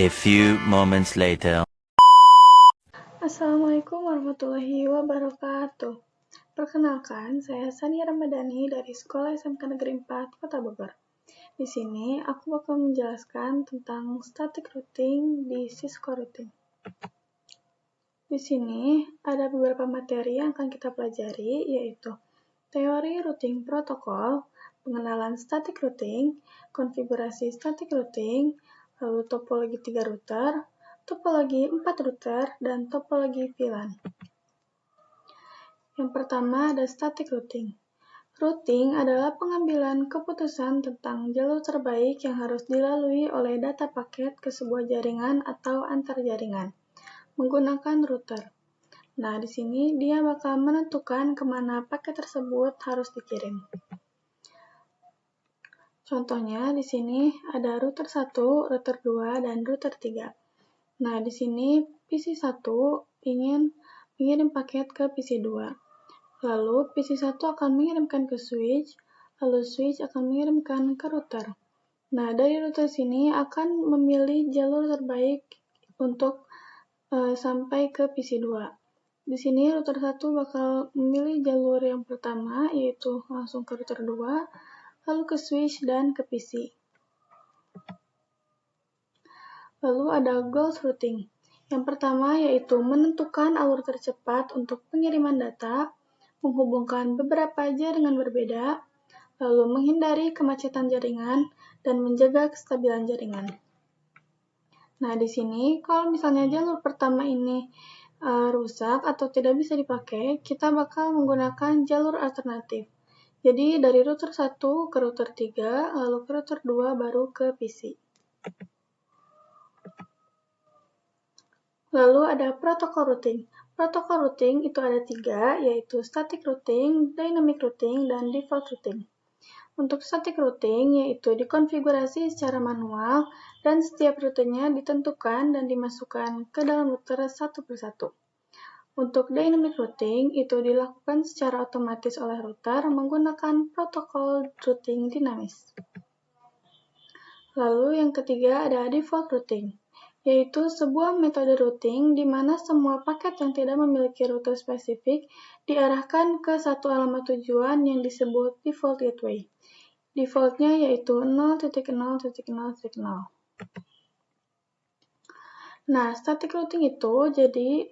few moments later. Assalamualaikum warahmatullahi wabarakatuh. Perkenalkan, saya Sania Ramadhani dari Sekolah SMK Negeri 4, Kota Bogor. Di sini aku bakal menjelaskan tentang static routing di Cisco Routing. Di sini ada beberapa materi yang akan kita pelajari, yaitu teori routing protokol, pengenalan static routing, konfigurasi static routing, lalu topologi 3 router, topologi 4 router, dan topologi VLAN. Yang pertama ada static routing. Routing adalah pengambilan keputusan tentang jalur terbaik yang harus dilalui oleh data paket ke sebuah jaringan atau antar jaringan menggunakan router. Nah, di sini dia bakal menentukan kemana paket tersebut harus dikirim. Contohnya di sini ada router 1, router 2, dan router 3. Nah, di sini PC1 ingin mengirim paket ke PC2. Lalu PC1 akan mengirimkan ke switch, lalu switch akan mengirimkan ke router. Nah, dari router sini akan memilih jalur terbaik untuk sampai ke PC2. Di sini router 1 bakal memilih jalur yang pertama, yaitu langsung ke router 2, lalu ke switch dan ke PC. Lalu ada goals routing. Yang pertama yaitu menentukan alur tercepat untuk pengiriman data, menghubungkan beberapa jaringan berbeda, lalu menghindari kemacetan jaringan, dan menjaga kestabilan jaringan. Nah, di sini kalau misalnya jalur pertama ini rusak atau tidak bisa dipakai, kita bakal menggunakan jalur alternatif. Jadi dari router 1 ke router 3, lalu ke router 2 baru ke PC. Lalu ada protokol routing. Protokol routing itu ada 3, yaitu static routing, dynamic routing, dan default routing. Untuk static routing, yaitu dikonfigurasi secara manual, dan setiap rutenya ditentukan dan dimasukkan ke dalam router satu persatu. Untuk dynamic routing, itu dilakukan secara otomatis oleh router menggunakan protokol routing dinamis. Lalu yang ketiga ada default routing, yaitu sebuah metode routing di mana semua paket yang tidak memiliki rute spesifik diarahkan ke satu alamat tujuan yang disebut default gateway. Defaultnya yaitu 0.0.0.0. Nah, static routing itu jadi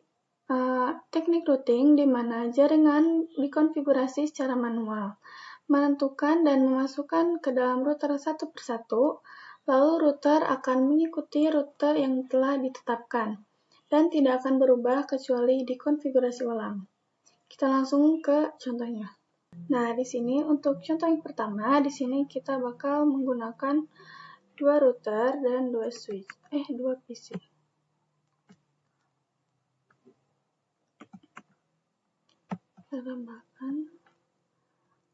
teknik routing di mana jaringan dikonfigurasi secara manual, menentukan dan memasukkan ke dalam router satu persatu, lalu router akan mengikuti rute yang telah ditetapkan dan tidak akan berubah kecuali dikonfigurasi ulang. Kita langsung ke contohnya. Nah, di sini untuk contoh yang pertama, di sini kita bakal menggunakan 2 router dan 2 PC. Kita tambahkan.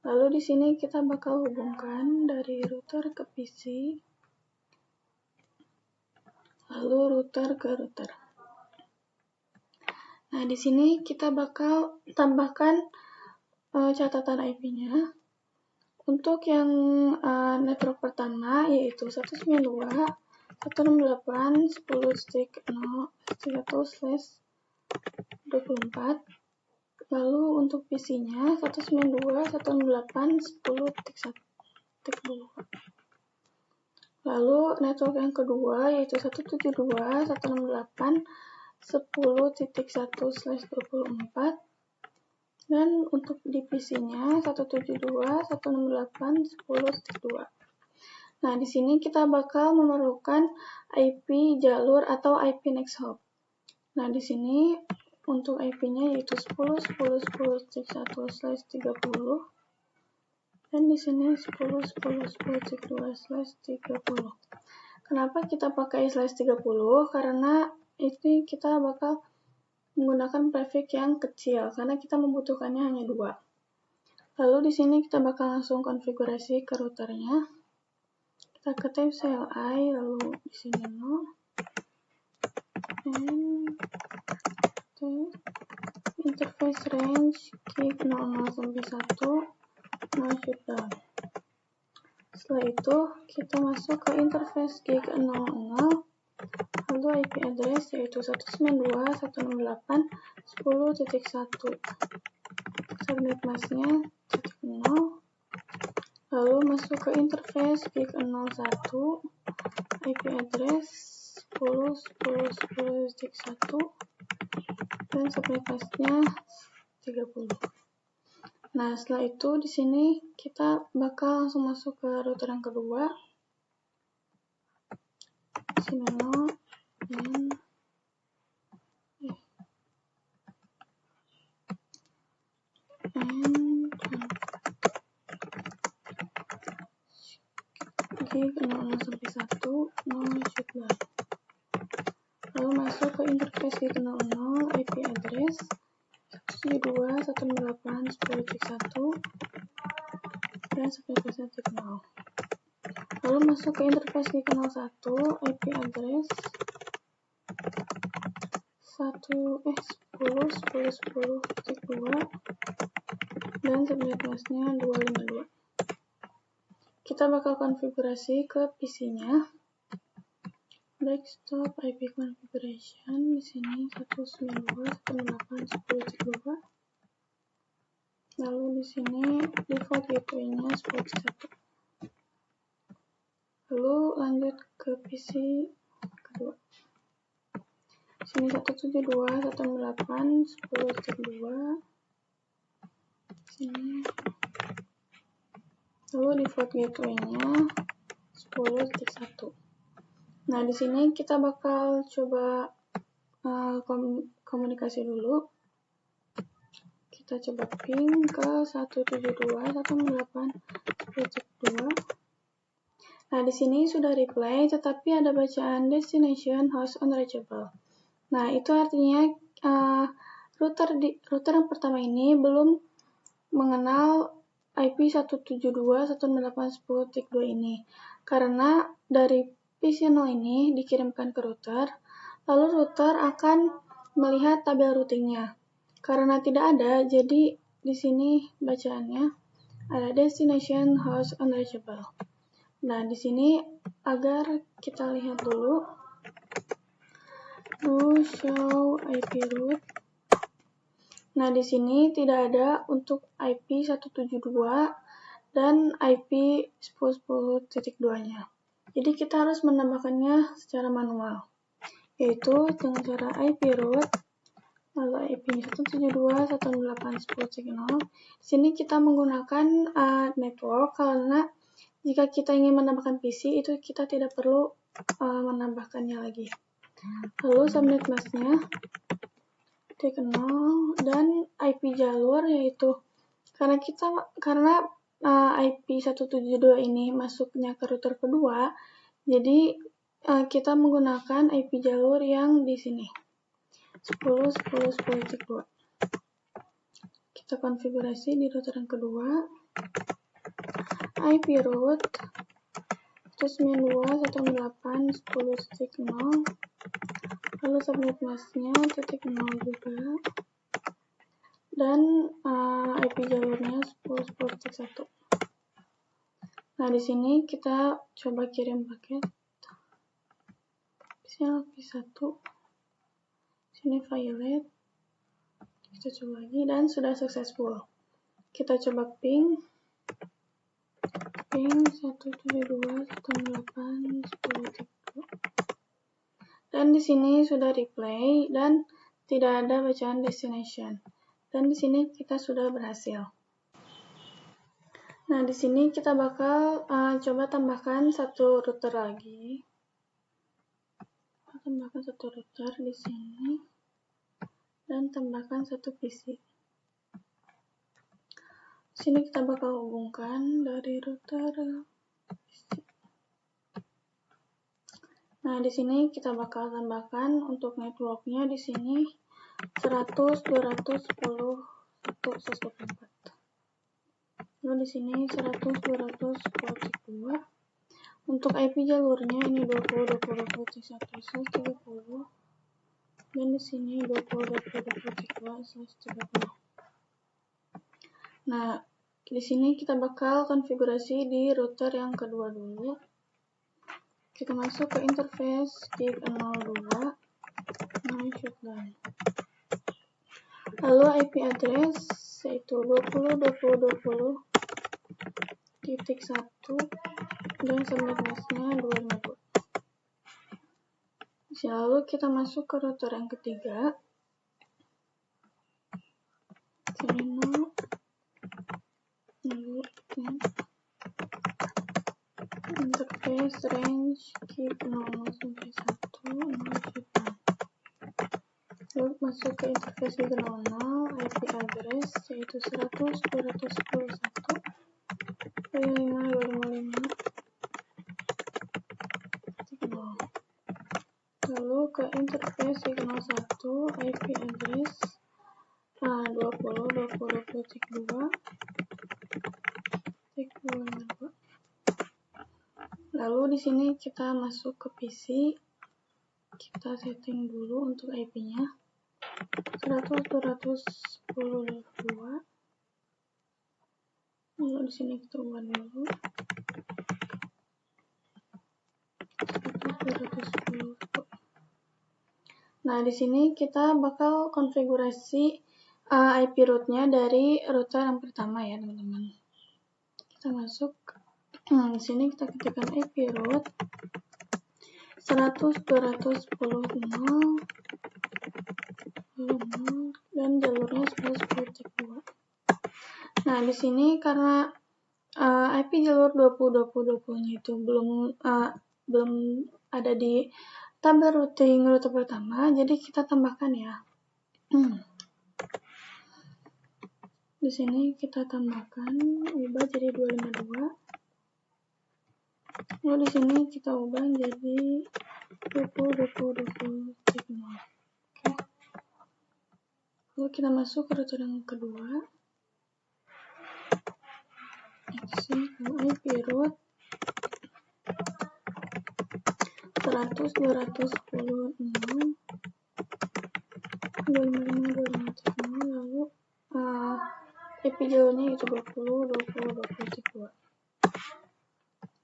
Lalu di sini kita bakal hubungkan dari router ke PC, lalu router ke router. Nah, di sini kita bakal tambahkan catatan IP-nya. Untuk yang network pertama yaitu 192.168.0.1/24. Lalu untuk PC-nya 192.168.10.2. Lalu network yang kedua yaitu 172.168.10.1/24. Dan untuk di PC-nya 172.168.10.2. Nah, di sini kita bakal memerlukan IP jalur atau IP next hop. Nah, di sini untuk IP-nya yaitu 10.10.10.1/30 dan di sini 10.10.10.2/30. Kenapa kita pakai /30? Karena ini kita bakal menggunakan prefix yang kecil karena kita membutuhkannya hanya 2. Lalu di sini kita bakal langsung konfigurasi ke routernya. Kita ke type CLI, lalu di sini 0. Interface range gig 00 sampai 1, no shutdown. Setelah itu kita masuk ke interface gig 00, Lalu IP address yaitu 192.168.10.1. Subnet masknya 0. Lalu masuk ke interface gig 01, IP address 10.10.10.1 dan subnet masknya 30. Nah, setelah itu di sini kita bakal langsung masuk ke router yang kedua. Sini gig 00 sampai 1 0 lalu masuk ke interface gig 00, IP address 172.168.10.1 dan subnet masknya 0. Lalu masuk ke interface gig 01, IP address 10.10.10.2 dan subnet masknya 252. Kita bakal konfigurasi ke PC-nya. Desktop IP configuration di sini 192.168.10.2. Lalu di sini default gateway-nya 10.1. Lalu lanjut ke PC kedua. Sini 172.168.10.2. Sini. Lalu default gateway-nya 10.1. Nah, di sini kita bakal coba komunikasi dulu. Kita coba ping ke 172.168.10.2. Nah, di sini sudah reply, tetapi ada bacaan destination host unreachable. Nah, itu artinya router yang pertama ini belum mengenal IP 172.168.10.2 ini. Karena dari PC 0 ini dikirimkan ke router, lalu router akan melihat tabel routingnya. Karena tidak ada, jadi di sini bacaannya ada destination host unreachable. Nah, di sini agar kita lihat dulu, do show IP route. Nah, di sini tidak ada untuk IP 172 dan IP 10.10.2-nya. Jadi kita harus menambahkannya secara manual, yaitu dengan cara IP route, lalu IP 172.168.10.0. Di sini kita menggunakan network karena jika kita ingin menambahkan PC itu kita tidak perlu menambahkannya lagi. Lalu subnet masknya 0 dan IP jalur yaitu karena IP 172 ini masuknya ke router kedua, jadi kita menggunakan IP jalur yang di sini 10.10.10.2. Kita konfigurasi di router yang kedua, IP route 192.168.10.0, lalu subnet masknya 0 juga, dan IP jalurnya 10.10.1. Nah, di sini kita coba kirim paket. Misalnya P1. Sini violet. Kita coba lagi dan sudah successful. Kita coba ping 172.168.10.2. Dan di sini sudah replay dan tidak ada bacaan destination. Dan di sini kita sudah berhasil. Nah, di sini kita bakal coba tambahkan satu router lagi. Tambahkan satu router di sini dan tambahkan satu PC. Di sini kita bakal hubungkan dari router PC. Nah, di sini kita bakal tambahkan untuk networknya di sini 100.210.124. Lalu di sini 100.210.2. Untuk IP jalurnya ini 20.20.20.1/30 dan di sini 20.20.20.30. Nah, di sini kita bakal konfigurasi di router yang kedua dulu. kita masuk ke interface gig 02, now shutdown. Lalu IP address yaitu 20.20.20.1 dan subnet masknya 252. Lalu kita masuk ke router yang ketiga. Sini 0, lalu interface range keep 00 sampai 1, 0 shutdown. Lalu masuk ke interface gig 00, IP address yaitu 100.255.255.0. Lalu ke interface gig 01, IP address 20.20.2. Lalu di sini kita masuk ke PC, kita setting dulu untuk IP-nya 100.210.2. Lalu di sini kita ubah dulu 100.210. Nah, di sini kita bakal konfigurasi IP root-nya dari router yang pertama ya, teman-teman. Kita masuk. Di sini kita ketikkan IP root 100.210.0 dan jalurnya 110.2. Nah, di sini karena IP jalur 20.20.20-nya itu belum ada di tabel routing router pertama, jadi kita tambahkan ya. Di sini kita tambahkan, ubah jadi 252. Lalu di sini kita ubah jadi 20.20.20.0. Oke. Lalu kita masuk ke router yang kedua. Di sini IP root 100.210.0 lalu IP jalurnya itu 20.20.20.2.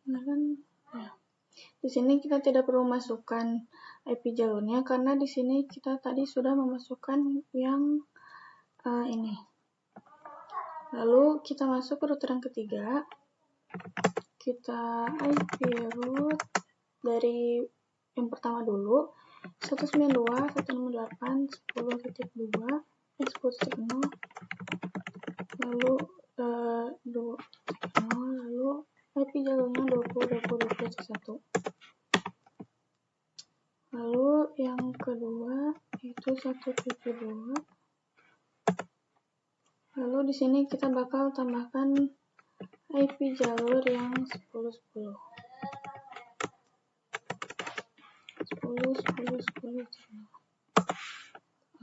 Nah kan, ya. Di sini kita tidak perlu masukkan IP jalurnya karena di sini kita tadi sudah memasukkan yang ini. Lalu kita masuk ke router yang ketiga. Kita IP root dari yang pertama dulu 192.168.10.2 10.0 lalu 2.0 lalu IP jalurnya 20.20.21. Lalu yang kedua itu 172. Lalu di sini kita bakal tambahkan IP jalur yang 10.10. 10.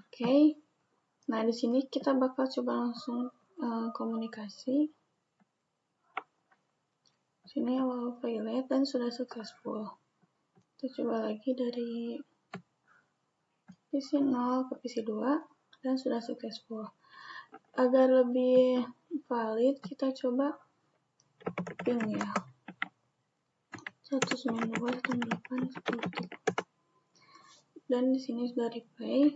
Oke. Nah, di sini kita bakal coba langsung komunikasi. Sini awal failed dan sudah successful. Kita coba lagi dari PC 0 ke PC 2 dan sudah successful. Agar lebih valid, kita coba ping ya. 192.168.10. Dan di sini sudah replay.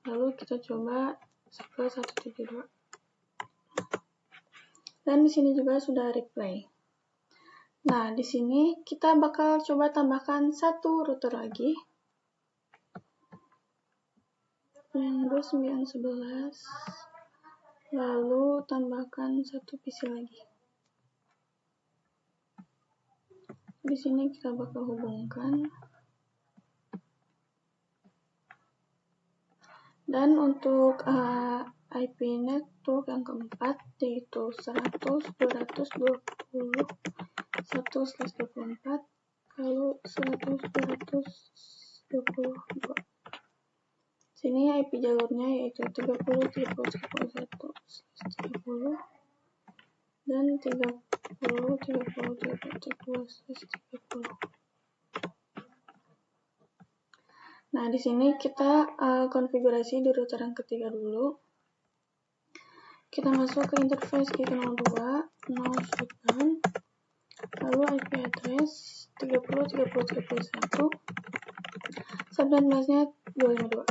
Lalu kita coba ke 172. Dan di sini juga sudah replay. Nah, di sini kita bakal coba tambahkan satu router lagi. Yang 2911. Lalu tambahkan satu PC lagi. Di sini kita bakal hubungkan. Dan untuk IP network yang keempat yaitu 100.220.1/24 lalu 100.222. Sini IP jalurnya yaitu 30.30.31/30 dan 30.30.32/30. Nah, di sini kita konfigurasi di router yang ketiga dulu. Kita masuk ke interface gig 02, 0 shutdown, lalu IP address 30, 31, subnetnya 252.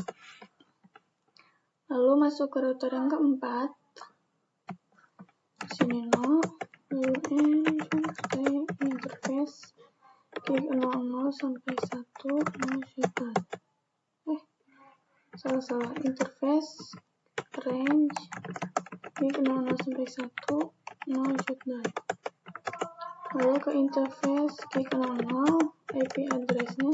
Lalu masuk ke router yang keempat, sini 0, lalu interface gig 00 sampai 1, 0 shutdown. Salah, interface range gig 00 sampai 1, 0 shutdown. Lalu ke interface gig 00, IP address-nya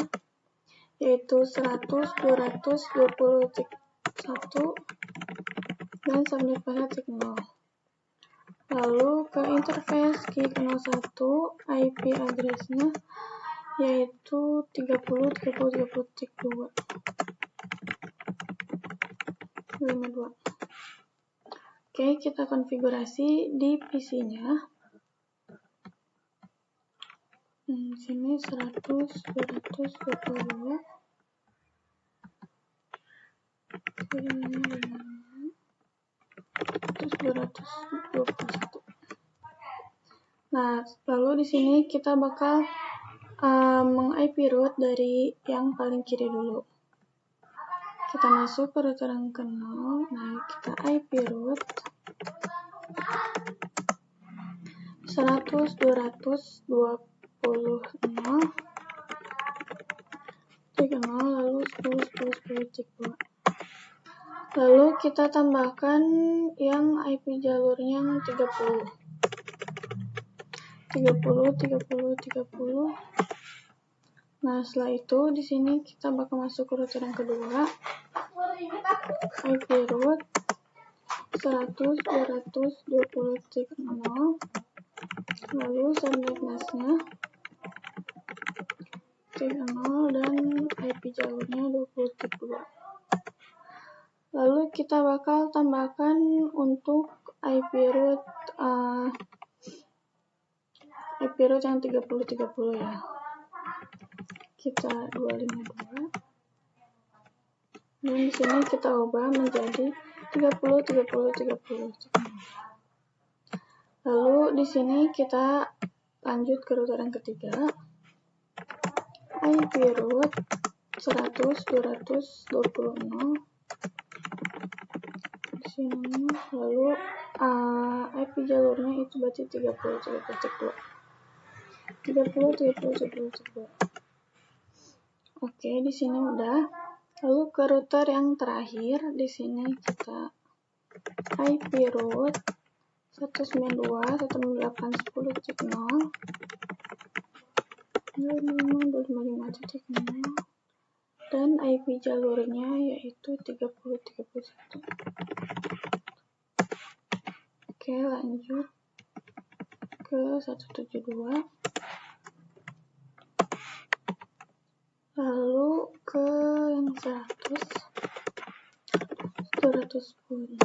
yaitu 100.220.1 dan subnet password 0. Lalu ke interface gig 01, IP address-nya yaitu 30.30.30.2. 52. Oke, kita konfigurasi di PC-nya. Sini 100.222. Terus 221. Nah, lalu di sini kita bakal meng-IP root dari yang paling kiri dulu. Kita masuk ke router yang ke-0. Nah, kita IP root 100.220.0 lalu 10.10.10.2. Lalu kita tambahkan yang IP jalurnya yang 30. Nah, setelah itu di sini kita bakal masuk ke router yang kedua. IP root 100.220.0 lalu subnet mask-nya 0 dan IP jalurnya 20.2. Lalu kita bakal tambahkan untuk IP root yang 30 ya. Kita 252. Dan di sini kita ubah menjadi 30. Lalu di sini kita lanjut ke router yang ketiga. IP root 100.220.0 di sini, lalu IP jalurnya itu berarti 30.30.2. Oke, di sini udah. Lalu ke router yang terakhir, di sini kita IP root 192.168.10.0 dan IP jalurnya yaitu 30.31. Oke, lanjut ke 172. Lalu ke yang 210.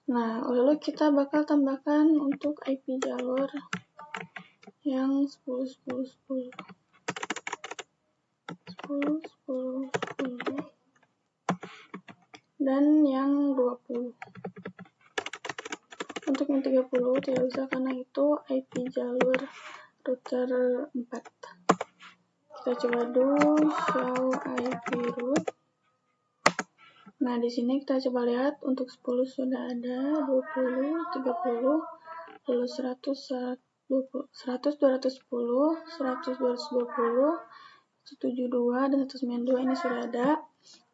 Nah, lalu kita bakal tambahkan untuk IP jalur yang 10 dan yang 20. Untuk yang 30 tidak bisa karena itu IP jalur router 4. Kita coba dulu show IP root. Nah, di sini kita coba lihat untuk 10 sudah ada, 20, 30, lalu 100, 210, 100, 220, 172, dan 192 ini sudah ada.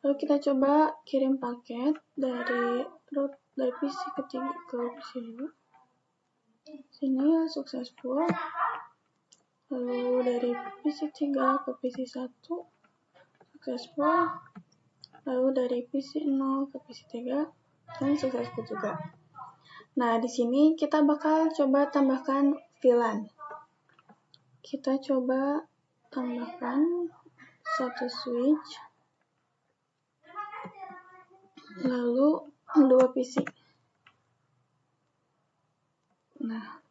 Lalu kita coba kirim paket dari PC ketiga ke PC 2. Sini successful. Lalu dari PC 3 ke PC 1 successful. Lalu dari PC 0 ke PC 3 dan successful juga. Nah, di sini kita bakal coba tambahkan VLAN. Kita coba tambahkan satu switch, lalu 2 PC. Nah,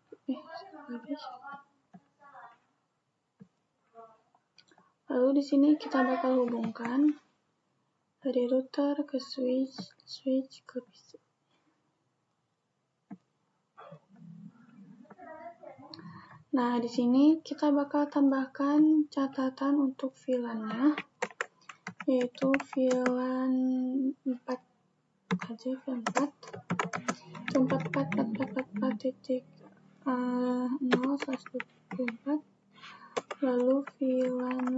lalu di sini kita bakal hubungkan dari router ke switch ke PC. Nah, di sini kita bakal tambahkan catatan untuk VLAN-nya, yaitu VLAN 4 aja, VLAN 4. 44.0/24, lalu VLAN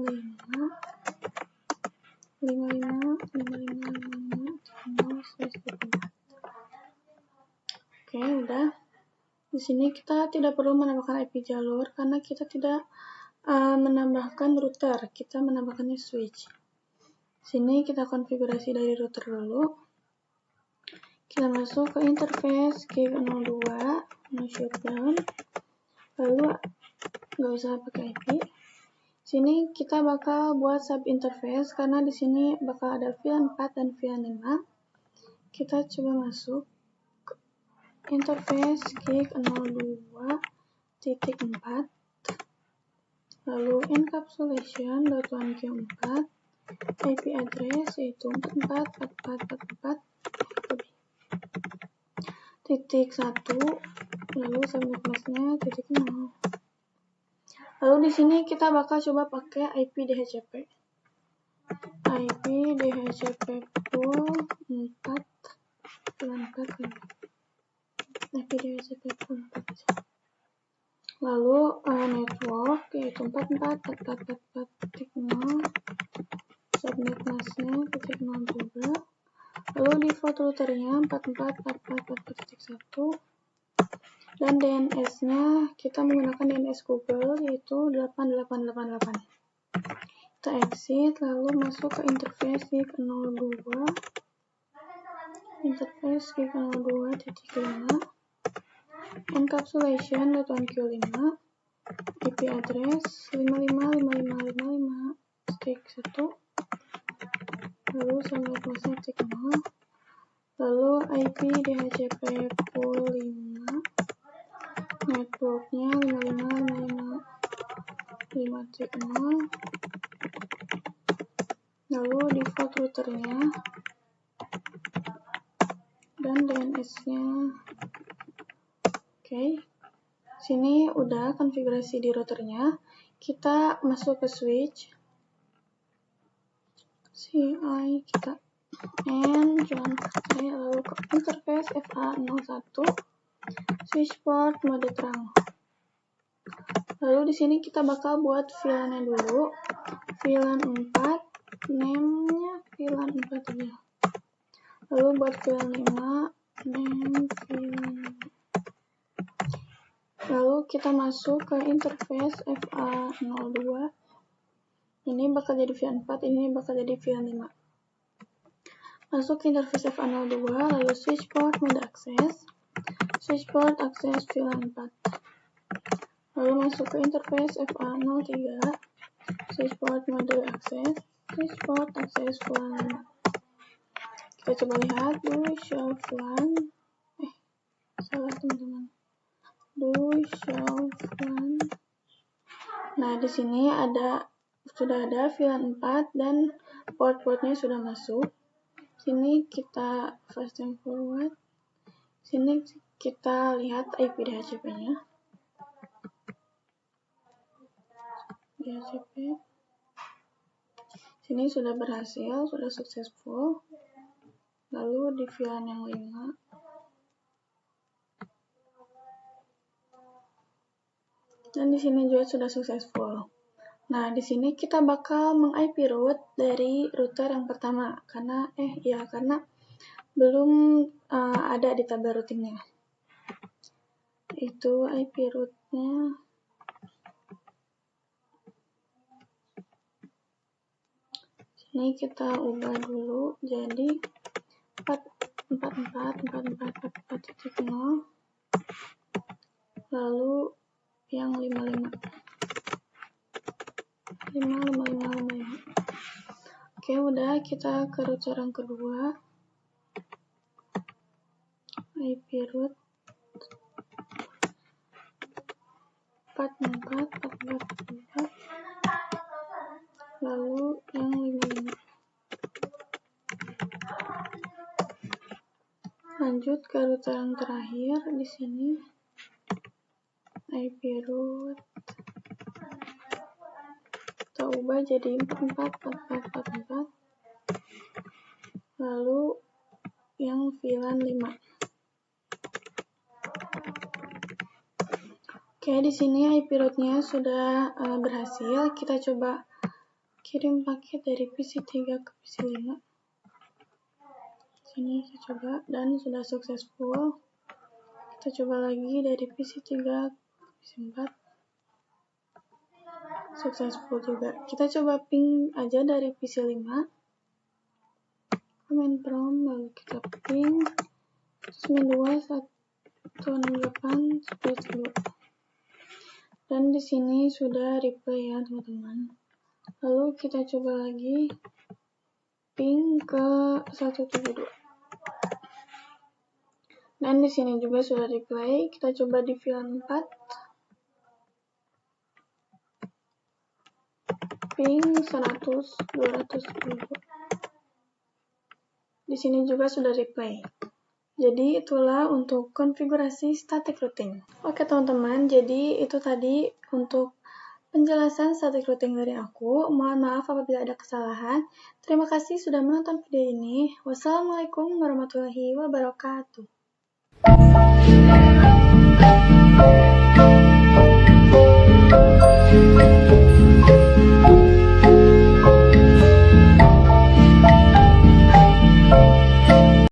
5, Oke, udah. Di sini kita tidak perlu menambahkan IP jalur karena kita tidak menambahkan router, kita menambahkannya switch. Sini kita konfigurasi dari router dulu. Kita masuk ke interface gig 02, no shutdown. Lalu nggak usah pakai IP. Sini kita bakal buat sub interface karena di sini bakal ada VLAN 4 dan VLAN 5. Kita coba masuk ke interface gig 02.4, lalu encapsulation.1q4, IP address yaitu 44.44.44.1, lalu subnet masknya .0. Lalu di sini kita bakal coba pakai IP DHCP. IP DHCP pool 4 IP DHCP pool 4. Lalu network yaitu 44.44.44.0, subnet masknya .0 juga. Lalu default routernya 44.44.44.1. Dan DNS-nya kita menggunakan DNS Google yaitu 8888. Kita exit lalu masuk ke interface gig 02. Interface gig 02.5. Encapsulation.1q5. IP address 555555.1. Lalu subnet masknya .0. Lalu IP DHCP pool 5. Networknya 555555.0. Lalu default routernya dan DNS-nya. Oke. Sini udah konfigurasi di routernya. Kita masuk ke switch. CI kita lalu ke interface FA01. Switch port mode terang. Lalu di sini kita bakal buat VLAN-nya dulu. VLAN 4, name-nya VLAN 4 aja. Lalu buat VLAN 5, name VLAN 5. Lalu kita masuk ke interface FA02. Ini bakal jadi VLAN 4, ini bakal jadi VLAN 5. Masuk ke interface FA02, lalu switch port mode akses. Switch port akses VLAN 4. Lalu masuk ke interface FA03. Switch port mode akses. Switch port akses VLAN 5. Kita coba lihat do show VLAN. Salah teman-teman. Do show VLAN. Nah, di sini sudah ada VLAN 4 dan port-portnya sudah masuk. Sini kita fast and forward. Sini kita lihat IP DHCP-nya. DHCP. Sini sudah berhasil, sudah successful. Lalu di VLAN yang 5. Dan di sini juga sudah successful. Nah, di sini kita bakal meng-IP route dari router yang pertama karena belum ada di tabel routingnya. Itu IP route-nya. Sini kita ubah dulu jadi 44.44.44.0. Lalu yang 55. Oke, udah, kita ke router yang kedua. IP route 44.44.44. Lalu yang 55. Lanjut ke router yang terakhir di sini. IP root kita ubah jadi 444444, lalu yang VLAN 5. Oke, di sini IP root-nya sudah berhasil. Kita coba kirim paket dari PC3 ke PC5. Sini kita coba dan sudah successful. Kita coba lagi dari PC3 ke PC4. Successful juga. Kita coba ping aja dari PC5. Command prompt, lalu kita ping 92.168.10.2. Dan di sini sudah replay ya teman-teman. Lalu kita coba lagi ping ke 172. Dan di sini juga sudah replay. Kita coba di VLAN 4. Ping 100.210. Di sini juga sudah replay. Jadi itulah untuk konfigurasi static routing. Oke teman-teman, jadi itu tadi untuk penjelasan static routing dari aku. Mohon maaf apabila ada kesalahan. Terima kasih sudah menonton video ini. Wassalamualaikum warahmatullahi wabarakatuh.